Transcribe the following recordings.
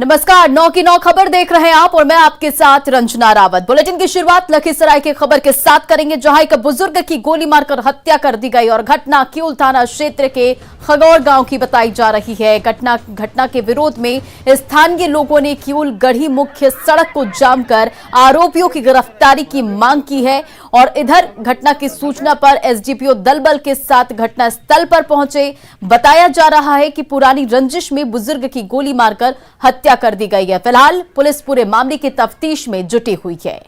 नमस्कार, 9 की 9 खबर देख रहे हैं आप और मैं आपके साथ रंजना रावत। बुलेटिन की शुरुआत लखीसराय की खबर के साथ करेंगे, जहां एक बुजुर्ग की गोली मारकर हत्या कर दी गई और घटना किऊल थाना क्षेत्र के खगौड़ गांव की बताई जा रही है। घटना के विरोध में स्थानीय लोगों ने किऊल गढ़ी मुख्य सड़क को जाम कर आरोपियों की गिरफ्तारी की मांग की है और इधर घटना की सूचना पर एसडीपीओ दल बल के साथ घटना स्थल पर पहुंचे। बताया जा रहा है कि पुरानी रंजिश में बुजुर्ग की गोली मारकर हत्या कर दी गई है। फिलहाल पुलिस पूरे मामले की तफ्तीश में जुटी हुई है।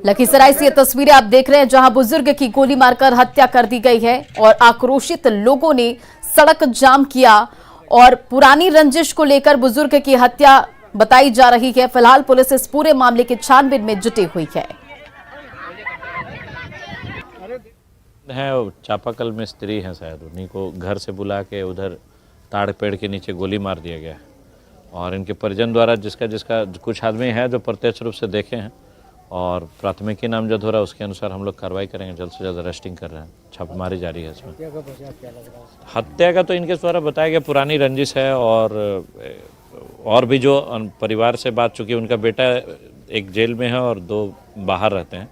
लखीसराय से ये तस्वीरें आप देख रहे हैं, जहां बुजुर्ग की गोली मारकर हत्या कर दी गई है और आक्रोशित लोगों ने सड़क जाम किया और पुरानी रंजिश को लेकर बुजुर्ग की हत्या बताई जा रही है। फिलहाल पुलिस इस पूरे मामले की छानबीन में जुटी हुई है। चापाकल में स्त्री हैं, शायद उन्हीं को घर से बुला के उधर ताड़ पेड़ के नीचे गोली मार दिया गया और इनके परिजन द्वारा जिसका कुछ आदमी है जो प्रत्यक्ष रूप से देखे हैं और प्राथमिकी नामजद हो रहा है, उसके अनुसार हम लोग कार्रवाई करेंगे। जल्द से जल्द अरेस्टिंग कर रहे हैं, छापेमारी जारी है इसमें। हत्या का तो इनके द्वारा बताया गया पुरानी रंजिश है और भी जो परिवार से बात चुकी है, उनका बेटा एक जेल में है और 2 बाहर रहते हैं।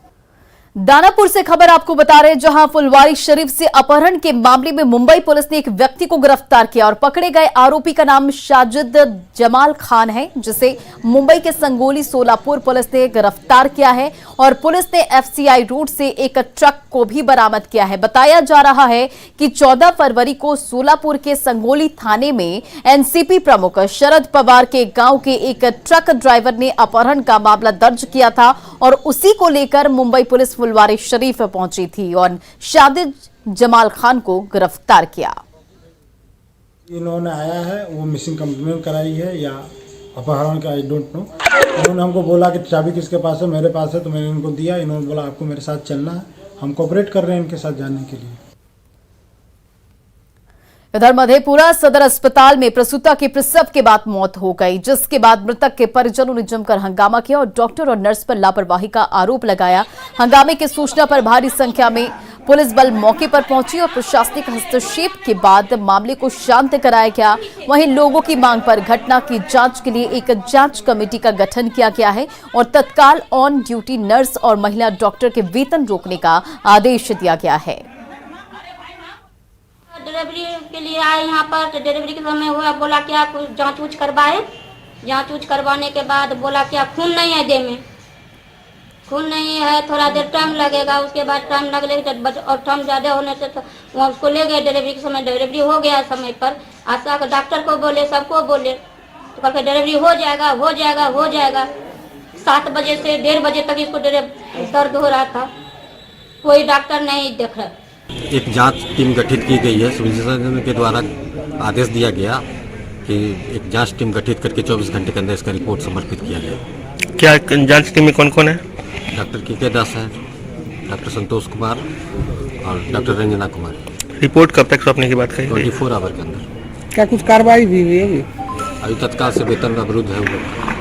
दानापुर से खबर आपको बता रहे हैं, जहां फुलवारी शरीफ से अपहरण के मामले में मुंबई पुलिस ने एक व्यक्ति को गिरफ्तार किया और पकड़े गए आरोपी का नाम साजिद जमाल खान है, जिसे मुंबई के संगोली सोलापुर पुलिस ने गिरफ्तार किया है और पुलिस ने एफसीआई रोड से एक ट्रक को भी बरामद किया है। बताया जा रहा है कि 14 फरवरी को सोलापुर के संगोली थाने में एनसीपी प्रमुख शरद पवार के गांव के एक ट्रक ड्राइवर ने अपहरण का मामला दर्ज किया था और उसी को लेकर मुंबई पुलिस फुलवारी शरीफ पहुंची थी और साजिद जमाल खान को गिरफ्तार किया। इन्होंने आया है, वो मिसिंग कंप्लेंट कराई है या अपहरण का, आई डोंट नो। उन्होंने हमको बोला कि चाबी किसके पास है, मेरे पास है, तो मैंने इनको दिया। इन्होंने बोला आपको मेरे साथ चलना है, हम कोऑपरेट कर रहे हैं इनके साथ जाने के लिए। इधर मधेपुरा सदर अस्पताल में प्रसूता की प्रसव के बाद मौत हो गई, जिसके बाद मृतक के परिजनों ने जमकर हंगामा किया और डॉक्टर और नर्स पर लापरवाही का आरोप लगाया। हंगामे की सूचना पर भारी संख्या में पुलिस बल मौके पर पहुंची और प्रशासनिक हस्तक्षेप के बाद मामले को शांत कराया गया। वहीं लोगों की मांग पर घटना की जांच के लिए एक जांच कमेटी का गठन किया गया है और तत्काल ऑन ड्यूटी नर्स और महिला डॉक्टर के वेतन रोकने का आदेश दिया गया है। डिलीवरी के लिए आए यहाँ पर, डिलीवरी के समय हुआ, बोला कि आप जांच ऊँच करवाए। जांच ऊँच करवाने के बाद बोला कि आप खून नहीं है देह में, खून नहीं है, थोड़ा देर टाइम लगेगा। उसके बाद टाइम लगेगा और टाइम ज़्यादा होने से तो वहाँ उसको ले गए। डिलीवरी के समय डिलीवरी हो गया समय पर। आशा के डॉक्टर को बोले, सबको बोले, तो कल डिलीवरी हो जाएगा हो जाएगा हो जाएगा। 7 बजे से 1:30 बजे तक इसको दर्द हो रहा था, कोई डॉक्टर नहीं देख रहा। एक जांच टीम गठित की गई है। सिविल सर्जन के द्वारा आदेश दिया गया कि एक जांच टीम गठित करके 24 घंटे के अंदर इसका रिपोर्ट समर्पित किया गया। क्या जांच टीम में कौन कौन है? डॉक्टर के दास है, डॉक्टर संतोष कुमार और डॉक्टर रंजना कुमार। रिपोर्ट कब तक सौंपने की बात कही? 24 आवर के अंदर। क्या कुछ कार्रवाई भी हुई है? अभी तत्काल से वेतन अवरुद्ध है।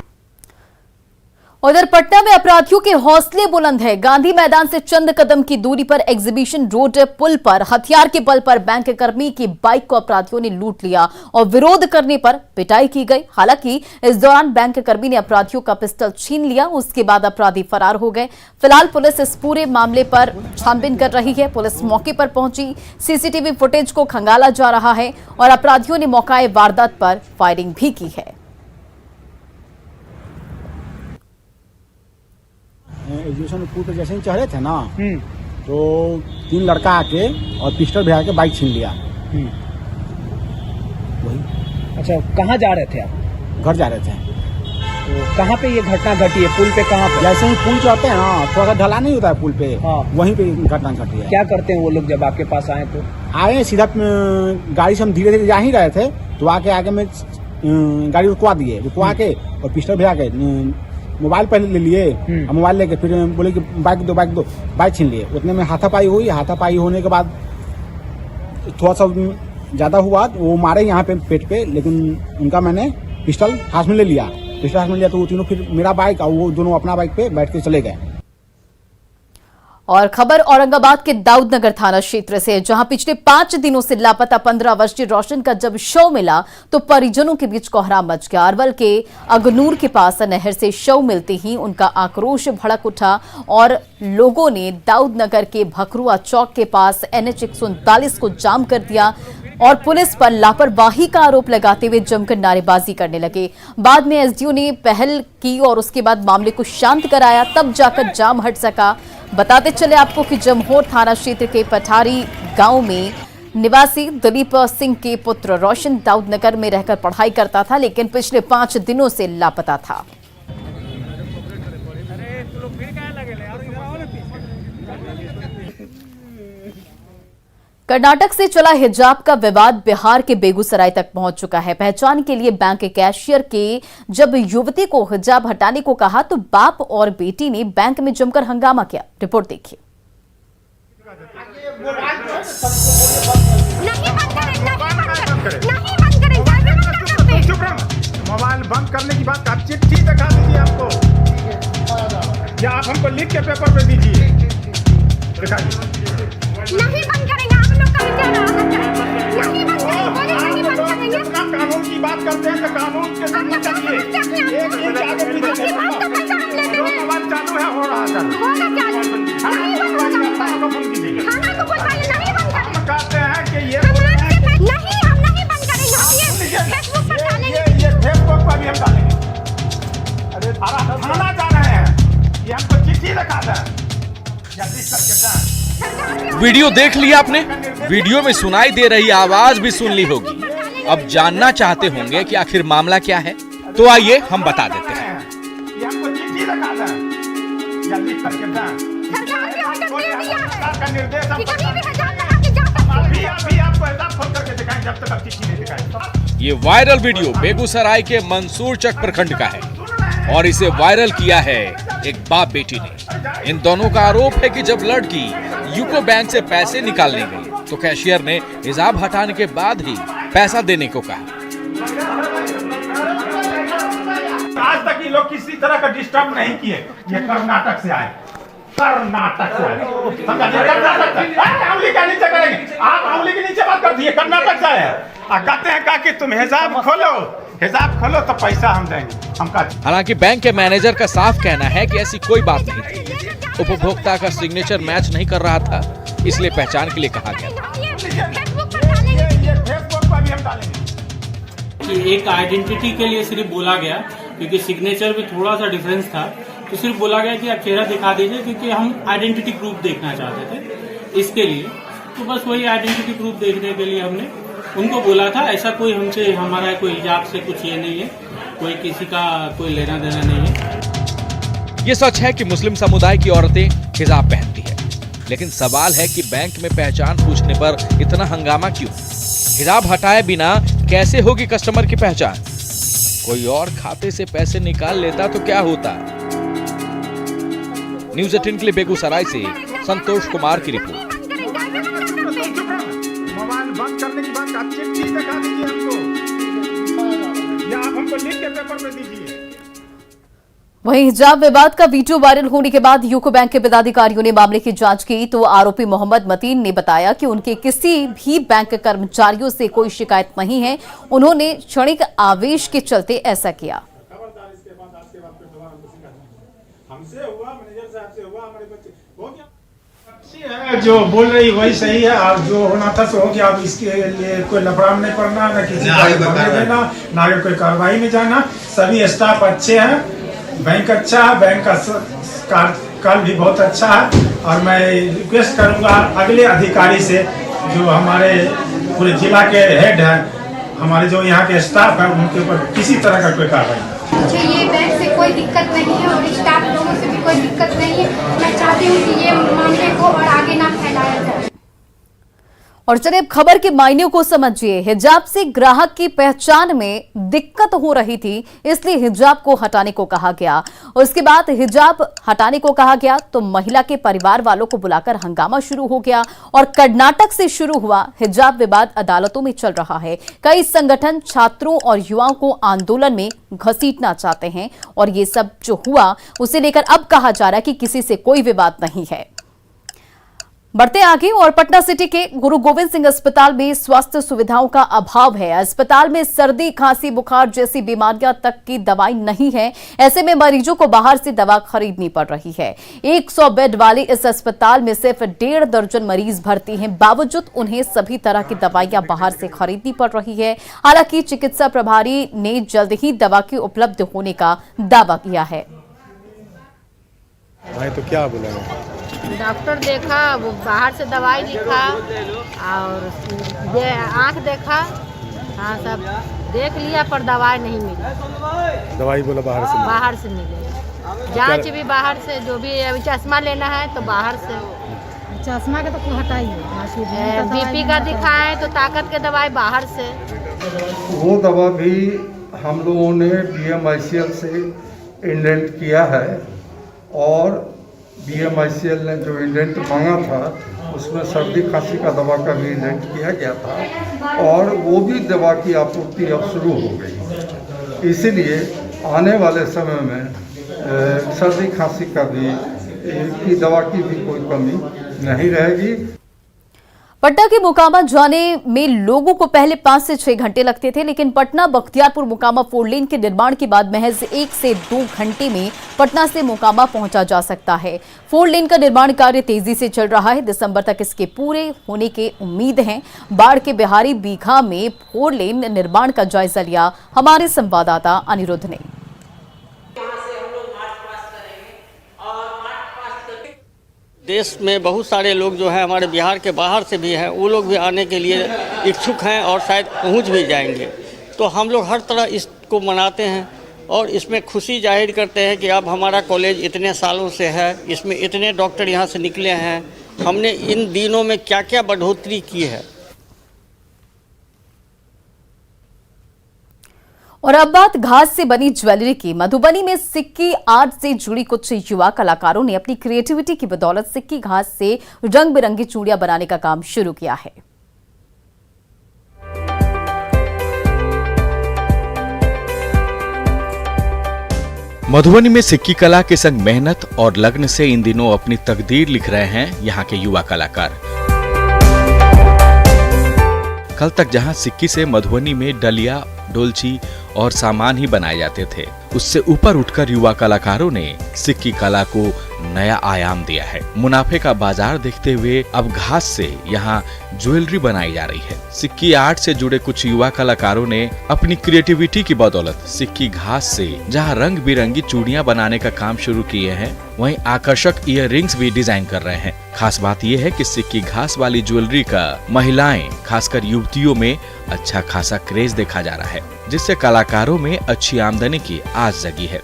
उधर पटना में अपराधियों के हौसले बुलंद है। गांधी मैदान से चंद कदम की दूरी पर एग्जीबिशन रोड पुल पर हथियार के बल पर बैंक कर्मी की बाइक को अपराधियों ने लूट लिया और विरोध करने पर पिटाई की गई। हालांकि इस दौरान बैंक कर्मी ने अपराधियों का पिस्टल छीन लिया, उसके बाद अपराधी फरार हो गए। फिलहाल पुलिस इस पूरे मामले पर छानबीन कर रही है। पुलिस मौके पर पहुंची, सीसीटीवी फुटेज को खंगाला जा रहा है और अपराधियों ने मौके वारदात पर फायरिंग भी की है। एग्जीबिशन पुल पे जैसे ही चढ़े थे ना, तो 3 लड़का आके और पिस्टल भिड़ा के बाइक छीन लिया। वही। अच्छा, कहाँ जा रहे थे आप? घर जा रहे थे। तो कहाँ पे ये घटना घटी है? पुल पे कहाँ पे? जैसे ही पुल चढ़ते हैं ना, थोड़ा सा ढला नहीं होता है पुल पे, हाँ। वहीं पे घटना घटी है। क्या करते हैं वो लोग जब आपके पास आए? तो आए सीधा गाड़ी से हम धीरे धीरे जा ही रहे थे, तो आके आगे में गाड़ी रुकवा दिए, रुकवा के और पिस्टल भिड़ा के मोबाइल पहले ले लिए और मोबाइल लेके फिर बोले कि बाइक दो, बाइक छीन लिए। उतने में हाथापाई हुई। हाथापाई होने के बाद थोड़ा सा ज्यादा हुआ, वो मारे यहाँ पे पेट पे, लेकिन उनका मैंने पिस्टल हाथ में ले लिया। पिस्टल हाथ में लिया तो वो तीनों फिर मेरा बाइक और वो दोनों अपना बाइक पे बैठ के चले गए। और खबर औरंगाबाद के दाऊदनगर थाना क्षेत्र से, जहां पिछले 5 दिनों से लापता 15 वर्षीय रोशन का जब शव मिला तो परिजनों के बीच कोहराम मच गया। अरवल के अगनूर के पास नहर से शव मिलते ही उनका आक्रोश भड़क उठा और लोगों ने दाऊदनगर के भखरुआ चौक के पास NH 139 को जाम कर दिया और पुलिस पर लापरवाही का आरोप लगाते हुए जमकर नारेबाजी करने लगे। बाद में एसडीओ ने पहल की और उसके बाद मामले को शांत कराया, तब जाकर जाम हट सका। बताते चले आपको कि जमहोर थाना क्षेत्र के पठारी गांव में निवासी दिलीप सिंह के पुत्र रोशन दाऊदनगर में रहकर पढ़ाई करता था, लेकिन पिछले 5 दिनों से लापता था। कर्नाटक से चला हिजाब का विवाद बिहार के बेगूसराय तक पहुंच चुका है। पहचान के लिए बैंक के कैशियर के जब युवती को हिजाब हटाने को कहा तो बाप और बेटी ने बैंक में जमकर हंगामा किया। रिपोर्ट देखिए। मोबाइल बंद करने की बात, आप चिट्ठी दिखा दीजिए हमको, या आप हमको लिख के पेपर पे दीजिए। नहीं बंद करेंगे, आप लोग का विचार नहीं बंद करेंगे। कानून की बात करते हैं तो कानून के सामने चलिए। एक इंच आगे पीछे मोबाइल चालू है, हो रहा है, कहते हैं कि ये नहीं, हम नहीं बंद करेंगे। फेसबुक पर डालेंगे, ये फेसबुक पर भी हम डालेंगे। अरे थाना जा रहे हैं, ये हमको चिट्ठी दिखा दें, जल्दी करके दें। वीडियो देख लिया आपने? वीडियो में सुनाई दे रही आवाज भी सुन ली होगी। अब जानना चाहते होंगे कि आखिर मामला क्या है, तो आइए हम बता देते हैं। ये हमको चिट्ठी दिखा दें, जल्दी करके दें। सरकार ने ऑर्डर दे दिया है सरकार का निर्देश कि कहीं भी हजार लगा के जा सकते हैं। अभी आपको हिसाब खोल करके दिखाएं, जब तक आप चिट्ठी नहीं दिखाएं। ये वायरल वीडियो बेगूसराय के मंसूरचक प्रखंड का है और इसे वायरल किया है एक बाप बेटी ने। इन दोनों का आरोप है कि जब लड़की यूको बैंक से पैसे निकालने गई तो कैशियर ने हिजाब हटाने के बाद ही पैसा देने को कहा। आज तक ये लोग किसी तरह का डिस्टर्ब नहीं किए। ये कर्नाटक से आए, कर्नाटक से आए, कर्नाटक से उंगली के नीचे करेंगे, आप उंगली के नीचे बात करती है, कर्नाटक से आए कहते हैं कि तुम हिसाब खोलो तो पैसा हम देंगे। हम हालांकि बैंक के मैनेजर का साफ कहना है कि ऐसी कोई बात नहीं थी। उपभोक्ता का सिग्नेचर मैच नहीं कर रहा था, इसलिए पहचान के लिए कहा गया। कि एक आइडेंटिटी के लिए सिर्फ बोला गया, क्योंकि सिग्नेचर में थोड़ा सा डिफरेंस था, तो सिर्फ बोला गया कि आप चेहरा दिखा दीजिए, क्योंकि हम आइडेंटिटी प्रूफ देखना चाहते थे इसके लिए। तो बस वही आइडेंटिटी प्रूफ देखने के लिए हमने उनको बोला था। ऐसा कोई हमसे, हमारा कोई हिजाब से कुछ ये नहीं है, कोई किसी का कोई लेना देना नहीं है। ये सच है कि मुस्लिम समुदाय की औरतें हिजाब पहनती है, लेकिन सवाल है कि बैंक में पहचान पूछने पर इतना हंगामा क्यों? हिजाब हटाए बिना कैसे होगी कस्टमर की पहचान? कोई और खाते से पैसे निकाल लेता तो क्या होता? न्यूज़ 18 के लिए बेगूसराय से संतोष कुमार की रिपोर्ट। मोबाइल बंद करने की बात, आप चिट्ठी दिखा दीजिए हमको, या आप हमको लिख के पेपर पे दीजिए। वहीं हिजाब विवाद का वीडियो वायरल होने के बाद यूको बैंक के पदाधिकारियों ने मामले की जांच की तो आरोपी मोहम्मद मतीन ने बताया कि उनके किसी भी बैंक कर्मचारियों से कोई शिकायत नहीं है, उन्होंने क्षणिक आवेश के चलते ऐसा किया। हमसे हुआ, मैनेजर साहब से हुआ, हमारे बच्चे हो गया। है जो बोल रही वही सही है, और जो होना था सो हो गया। अब इसके लिए कोई लफड़ा में नहीं पड़ना, न किसी को देना, ना कोई कार्रवाई में जाना। सभी स्टाफ अच्छे हैं, बैंक अच्छा है, बैंक का कार्यकाल भी बहुत अच्छा है। और मैं रिक्वेस्ट करूंगा अगले अधिकारी से, जो हमारे पूरे जिला के हेड हैं, हमारे जो यहाँ के स्टाफ हैं, उनके ऊपर किसी तरह का कोई कार्रवाई नहीं। मुझे ये बैंक से कोई दिक्कत नहीं है और स्टाफ लोगों से भी कोई दिक्कत नहीं है। मैं चाहती हूँ कि ये मामले को और आगे ना फैलाया जाए। और चलिए अब खबर के मायने को समझिए। हिजाब से ग्राहक की पहचान में दिक्कत हो रही थी, इसलिए हिजाब को हटाने को कहा गया। उसके बाद हिजाब हटाने को कहा गया तो महिला के परिवार वालों को बुलाकर हंगामा शुरू हो गया और कर्नाटक से शुरू हुआ हिजाब विवाद अदालतों में चल रहा है। कई संगठन छात्रों और युवाओं को आंदोलन में घसीटना चाहते हैं और ये सब जो हुआ उसे लेकर अब कहा जा रहा है कि किसी से कोई विवाद नहीं है। बढ़ते आगे और पटना सिटी के गुरु गोविंद सिंह अस्पताल में स्वास्थ्य सुविधाओं का अभाव है। अस्पताल में सर्दी, खांसी, बुखार जैसी बीमारियां तक की दवाई नहीं है। ऐसे में मरीजों को बाहर से दवा खरीदनी पड़ रही है। 100 बेड वाले इस अस्पताल में सिर्फ 1.5 दर्जन मरीज भर्ती हैं। बावजूद उन्हें सभी तरह की दवाइयां बाहर से खरीदनी पड़ रही है। हालांकि चिकित्सा प्रभारी ने जल्द ही दवा के उपलब्ध होने का दावा किया है। भाई तो क्या बोला डॉक्टर देखा, वो बाहर से दवाई लिखा और आँख देखा, हाँ सब देख लिया पर दवाई नहीं मिली। दवाई बोला बाहर से मिले। जांच भी बाहर से, जो भी चश्मा लेना है तो बाहर से। चश्मा का तो हटाइए। बीपी का दिखाएं तो ताकत के दवाई बाहर से। वो दवा भी हम लोगों ने BMICL से इंडेंट किया है और BMICL ने जो इंडेंट मांगा था उसमें सर्दी खांसी का दवा का भी इंडेंट किया गया था और वो भी दवा की आपूर्ति अब शुरू हो गई। इसीलिए आने वाले समय में सर्दी खांसी का भी की दवा की भी कोई कमी नहीं रहेगी। पटना के मोकामा जाने में लोगों को पहले 5 से 6 घंटे लगते थे, लेकिन पटना बख्तियारपुर मोकामा 4 लेन के निर्माण के बाद महज 1 से 2 घंटे में पटना से मोकामा पहुंचा जा सकता है। 4 लेन का निर्माण कार्य तेजी से चल रहा है। दिसंबर तक इसके पूरे होने की उम्मीद है। बाढ़ के बिहारी बीघा में 4 लेन निर्माण का जायजा लिया हमारे संवाददाता अनिरुद्ध ने। देश में बहुत सारे लोग जो हैं हमारे बिहार के बाहर से भी हैं, वो लोग भी आने के लिए इच्छुक हैं और शायद पहुंच भी जाएंगे। तो हम लोग हर तरह इसको मनाते हैं और इसमें खुशी जाहिर करते हैं कि अब हमारा कॉलेज इतने सालों से है, इसमें इतने डॉक्टर यहाँ से निकले हैं। हमने इन दिनों में क्या क्या बढ़ोतरी की है। और अब बात घास से बनी ज्वेलरी की। मधुबनी में सिक्की आर्ट से जुड़ी कुछ युवा कलाकारों ने अपनी क्रिएटिविटी की बदौलत सिक्की घास से रंग बिरंगी चूड़ियां बनाने का काम शुरू किया है। मधुबनी में सिक्की कला के संग मेहनत और लगन से इन दिनों अपनी तकदीर लिख रहे हैं यहाँ के युवा कलाकार। कल तक जहां सिक्की से मधुबनी में डलिया, डोलची और सामान ही बनाए जाते थे, उससे ऊपर उठकर युवा कलाकारों ने सिक्की कला को नया आयाम दिया है। मुनाफे का बाजार देखते हुए अब घास से यहाँ ज्वेलरी बनाई जा रही है। सिक्की आर्ट से जुड़े कुछ युवा कलाकारों ने अपनी क्रिएटिविटी की बदौलत सिक्की घास से जहाँ रंग बिरंगी चूड़ियां बनाने का काम शुरू किए हैं, वहीं आकर्षक ईयररिंग्स भी डिजाइन कर रहे हैं। खास बात यह है कि सिक्की घास वाली ज्वेलरी का महिलाएं, खासकर युवतियों में अच्छा खासा क्रेज देखा जा रहा है, जिससे कलाकारों में अच्छी आमदनी की आस जगी है।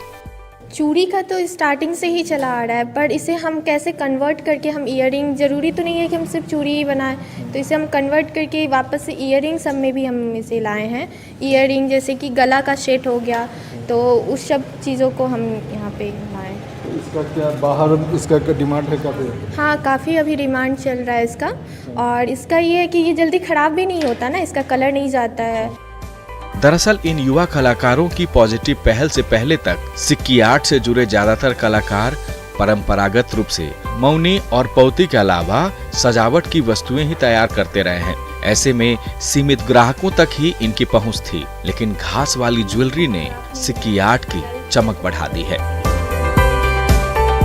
चूड़ी का तो स्टार्टिंग से ही चला आ रहा है, पर इसे हम कैसे कन्वर्ट करके हम ईयररिंग, ज़रूरी तो नहीं है कि हम सिर्फ चूड़ी ही बनाएं, तो इसे हम कन्वर्ट करके वापस से ईयररिंग सब में भी हम इसे लाए हैं। ईयररिंग जैसे कि गला का सेट हो गया, तो उस सब चीज़ों को हम यहाँ पे लाए। इसका क्या बाहर इसका डिमांड है काफ़ी? हाँ, काफ़ी अभी डिमांड चल रहा है इसका। और इसका ये है कि ये जल्दी ख़राब भी नहीं होता ना, इसका कलर नहीं जाता है। दरअसल इन युवा कलाकारों की पॉजिटिव पहल से पहले तक सिक्की आर्ट से जुड़े ज्यादातर कलाकार परंपरागत रूप से मौनी और पौती के अलावा सजावट की वस्तुएं ही तैयार करते रहे हैं। ऐसे में सीमित ग्राहकों तक ही इनकी पहुंच थी, लेकिन घास वाली ज्वेलरी ने सिक्की आर्ट की चमक बढ़ा दी है।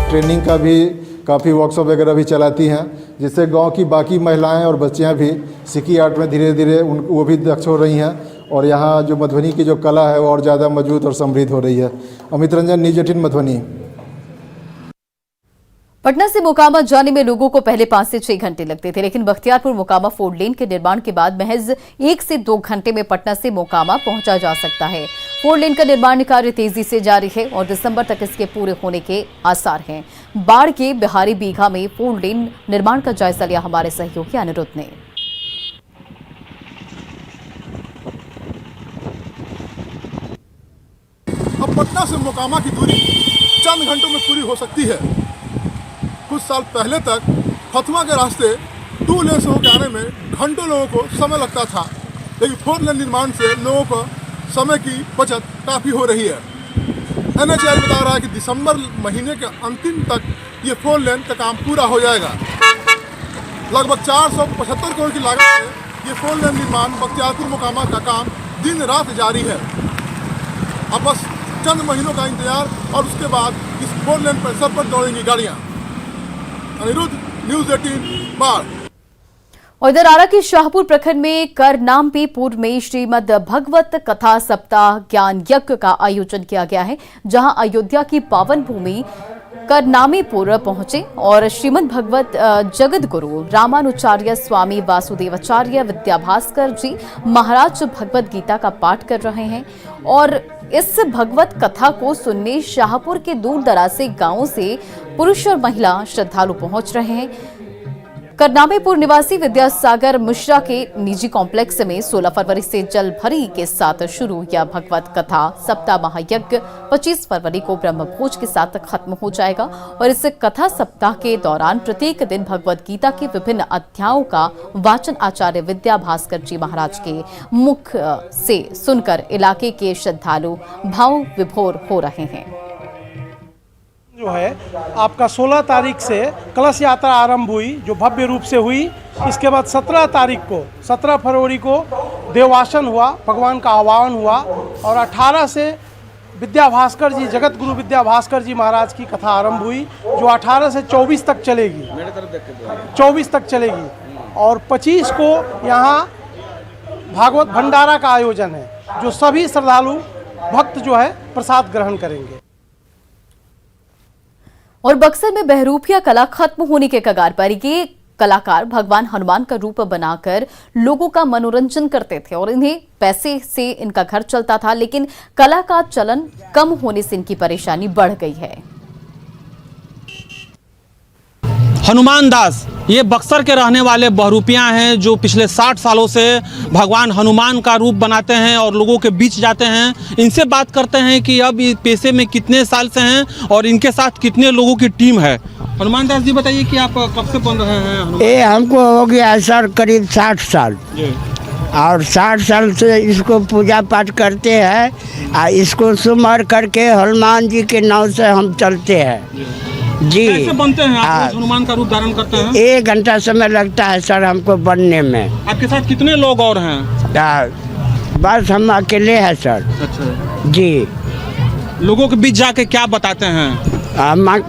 ट्रेनिंग का भी काफ़ी वर्कशॉप वगैरह भी चलाती हैं, जिससे गांव की बाकी महिलाएं और बच्चियां भी सिक्की आर्ट में धीरे धीरे वो भी दक्ष हो रही हैं और यहाँ जो मधुबनी की जो कला है वो और ज़्यादा मजबूत और समृद्ध हो रही है। अमित रंजन, न्यूज़ 18 मधुबनी। पटना से मोकामा जाने में लोगों को पहले 5 से 6 घंटे लगते थे, लेकिन बख्तियारपुर मोकामा 4 लेन के निर्माण के बाद महज 1 से 2 घंटे में पटना से मोकामा पहुंचा जा सकता है। 4 लेन का निर्माण कार्य तेजी से जारी है और दिसंबर तक इसके पूरे होने के आसार हैं। बाढ़ के बिहारी बीघा में 4 लेन निर्माण का जायजा लिया हमारे सहयोगी अनिरुद्ध ने। अब पटना से मोकामा की दूरी चंद घंटों में पूरी हो सकती है। कुछ साल पहले तक फतवा के रास्ते 2 लेन से होकर आने में घंटों लोगों को समय लगता था, लेकिन 4 लेन निर्माण से लोगों को समय की बचत काफ़ी हो रही है। NHAI बता रहा है कि दिसंबर महीने के अंतिम तक ये 4 लेन का काम पूरा हो जाएगा। लगभग 475 करोड़ की लागत से ये 4 लेन निर्माण बख्तियारपुर मोकामा का काम दिन रात जारी है। अब बस चंद महीनों का इंतजार और उसके बाद इस 4 लेन पर सब पर दौड़ेंगी गाड़ियां। अनिरुद्ध, न्यूज़ 18 बाढ़। और इधर आरा के शाहपुर प्रखंड में करनाम्बी पूर्व में श्रीमद् भगवत कथा सप्ताह ज्ञान यज्ञ का आयोजन किया गया है, जहां अयोध्या की पावन भूमि करनामीपुर पहुंचे और श्रीमद् भगवत जगत गुरु रामानुचार्य स्वामी वासुदेवाचार्य विद्याभास्कर जी महाराज भगवत गीता का पाठ कर रहे हैं। और इस भगवत कथा को सुनने शाहपुर के दूर दराज से गांवों से पुरुष और महिला श्रद्धालु पहुंच रहे हैं। करनामीपुर निवासी विद्यासागर मिश्रा के निजी कॉम्प्लेक्स में 16 फरवरी से जल भरी के साथ शुरू यह भगवत कथा सप्ताह महायज्ञ 25 फरवरी को ब्रह्मभोज के साथ खत्म हो जाएगा। और इस कथा सप्ताह के दौरान प्रत्येक दिन भगवत गीता के विभिन्न अध्यायों का वाचन आचार्य विद्याभास्कर जी महाराज के मुख से सुनकर इलाके के श्रद्धालु भाव विभोर हो रहे हैं। जो है आपका 16 तारीख से कलश यात्रा आरंभ हुई, जो भव्य रूप से हुई। इसके बाद 17 फरवरी को देवासन हुआ, भगवान का आह्वान हुआ। और 18 से विद्याभास्कर जी, जगत गुरु विद्याभास्कर जी महाराज की कथा आरंभ हुई, जो 18 से 24 तक चलेगी। 24 तक चलेगी। और 25 को यहाँ भागवत भंडारा का आयोजन है, जो सभी श्रद्धालु भक्त जो है प्रसाद ग्रहण करेंगे। और बक्सर में बहरूपिया कला खत्म होने के कगार पर ये कलाकार भगवान हनुमान का रूप बनाकर लोगों का मनोरंजन करते थे और इन्हें पैसे से इनका घर चलता था, लेकिन कला का चलन कम होने से इनकी परेशानी बढ़ गई है। हनुमान दास ये बक्सर के रहने वाले बहरूपिया हैं, जो पिछले 60 सालों से भगवान हनुमान का रूप बनाते हैं और लोगों के बीच जाते हैं। इनसे बात करते हैं कि अब इस पेशे में कितने साल से हैं और इनके साथ कितने लोगों की टीम है। हनुमान दास जी बताइए कि आप कब से बन रहे हैं? ये हमको हो गया है सर करीब 60 साल और 60 साल से इसको पूजा पाठ करते हैं। इसको सुमर करके हनुमान जी के नाम से हम चलते हैं जी। कैसे बनते हैं आप हनुमान का रूप धारण करते हैं? 1 घंटा समय लगता है सर हमको बनने में। आपके साथ कितने लोग और हैं? बस हम अकेले हैं सर। अच्छा जी। लोगों के बीच जाके क्या बताते हैं?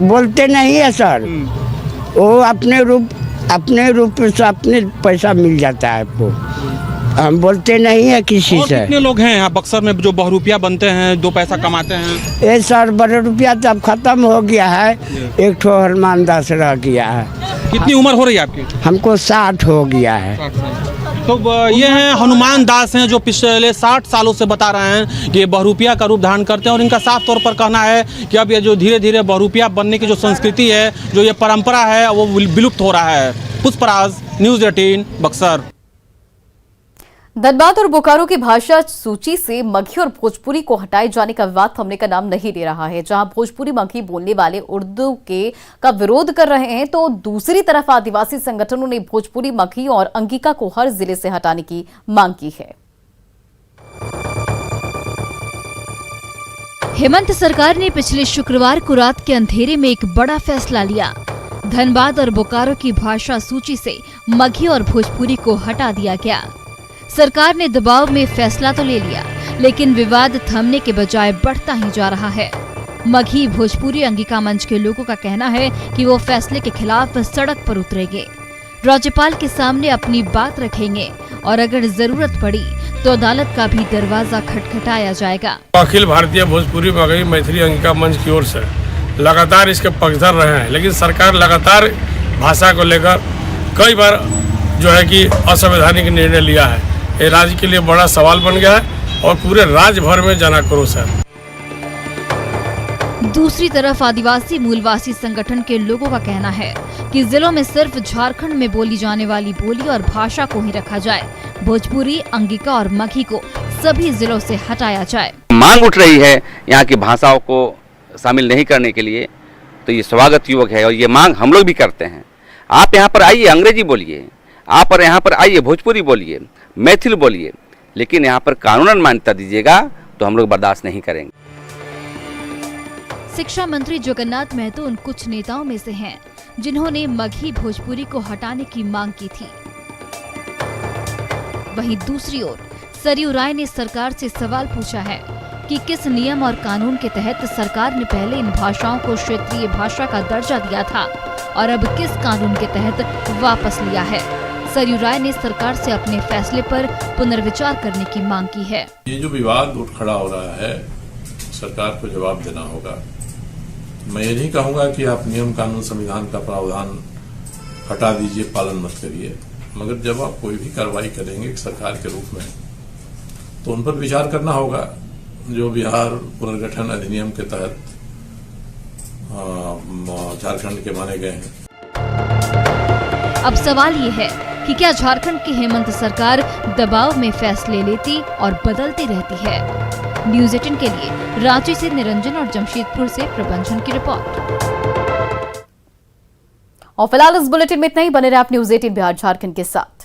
बोलते नहीं है सर, वो अपने रूप से अपने पैसा मिल जाता है आपको, हम बोलते नहीं है किसी से। कितने लोग हैं यहाँ बक्सर में जो बहरूपिया बनते हैं, 2 पैसा कमाते हैं? ये सर बहरूपिया तो अब खत्म हो गया है, एक ठो हनुमान दास रह गया है। कितनी उम्र हो रही है आपकी? हमको 60 हो गया है। तो ये हैं हनुमान दास हैं, जो पिछले 60 सालों से बता रहे हैं कि ये बहरूपिया का रूप धारण करते हैं। और इनका साफ तौर पर कहना है कि अब ये जो धीरे धीरे बहरूपिया बनने की जो संस्कृति है, जो ये परंपरा है, वो विलुप्त हो रहा है। पुष्पराज, न्यूज़ 18 बक्सर। धनबाद और बोकारो की भाषा सूची से मगही और भोजपुरी को हटाए जाने का विवाद थमने का नाम नहीं ले रहा है। जहां भोजपुरी मगही बोलने वाले उर्दू का विरोध कर रहे हैं, तो दूसरी तरफ आदिवासी संगठनों ने भोजपुरी मगही और अंगिका को हर जिले से हटाने की मांग की है। हेमंत सरकार ने पिछले शुक्रवार को रात के अंधेरे में एक बड़ा फैसला लिया। धनबाद और बोकारो की भाषा सूची से मगही और भोजपुरी को हटा दिया गया। सरकार ने दबाव में फैसला तो ले लिया, लेकिन विवाद थमने के बजाय बढ़ता ही जा रहा है। मगही भोजपुरी अंगिका मंच के लोगों का कहना है कि वो फैसले के खिलाफ सड़क पर उतरेंगे, राज्यपाल के सामने अपनी बात रखेंगे और अगर जरूरत पड़ी तो अदालत का भी दरवाजा खटखटाया जाएगा। अखिल भारतीय भोजपुरी मगही मैथिली अंगिका मंच की ओर से लगातार इसके पक्षधर रहे हैं, लेकिन सरकार लगातार भाषा को लेकर कई बार जो है कि असंवैधानिक निर्णय लिया है। ये राज्य के लिए बड़ा सवाल बन गया है और पूरे राज्य भर में जनाक्रोश है। दूसरी तरफ आदिवासी मूलवासी संगठन के लोगों का कहना है कि जिलों में सिर्फ झारखंड में बोली जाने वाली बोली और भाषा को ही रखा जाए, भोजपुरी, अंगिका और मगही को सभी जिलों से हटाया जाए। मांग उठ रही है यहाँ की भाषाओं को शामिल नहीं करने के लिए, तो ये स्वागत युवक है और ये मांग हम लोग भी करते हैं। आप यहाँ पर आइए, अंग्रेजी बोलिए, आप पर यहाँ पर आइए, भोजपुरी बोलिए, मैथिल बोलिए, लेकिन यहाँ पर कानूनन मान्यता दीजिएगा तो हम लोग बर्दाश्त नहीं करेंगे। शिक्षा मंत्री जगन्नाथ महतो उन कुछ नेताओं में से हैं जिन्होंने मगही भोजपुरी को हटाने की मांग की थी। वहीं दूसरी ओर सरयू राय ने सरकार से सवाल पूछा है कि किस नियम और कानून के तहत सरकार ने पहले इन भाषाओं को क्षेत्रीय भाषा का दर्जा दिया था और अब किस कानून के तहत वापस लिया है। सरयू राय ने सरकार से अपने फैसले पर पुनर्विचार करने की मांग की है। ये जो विवाद उठ खड़ा हो रहा है, सरकार को जवाब देना होगा। मैं ये नहीं कहूंगा कि आप नियम कानून संविधान का प्रावधान हटा दीजिए, पालन मत करिए, मगर जब आप कोई भी कार्रवाई करेंगे सरकार के रूप में तो उन पर विचार करना होगा जो बिहार पुनर्गठन अधिनियम के तहत झारखंड के माने गए हैं। अब सवाल ये है कि क्या झारखंड की हेमंत सरकार दबाव में फैसले लेती और बदलती रहती है। न्यूज़ 18 के लिए रांची से निरंजन और जमशेदपुर से प्रबंधन की रिपोर्ट। और फिलहाल इस बुलेटिन में इतना ही। बने रहे आप न्यूज़ 18 बिहार झारखंड के साथ।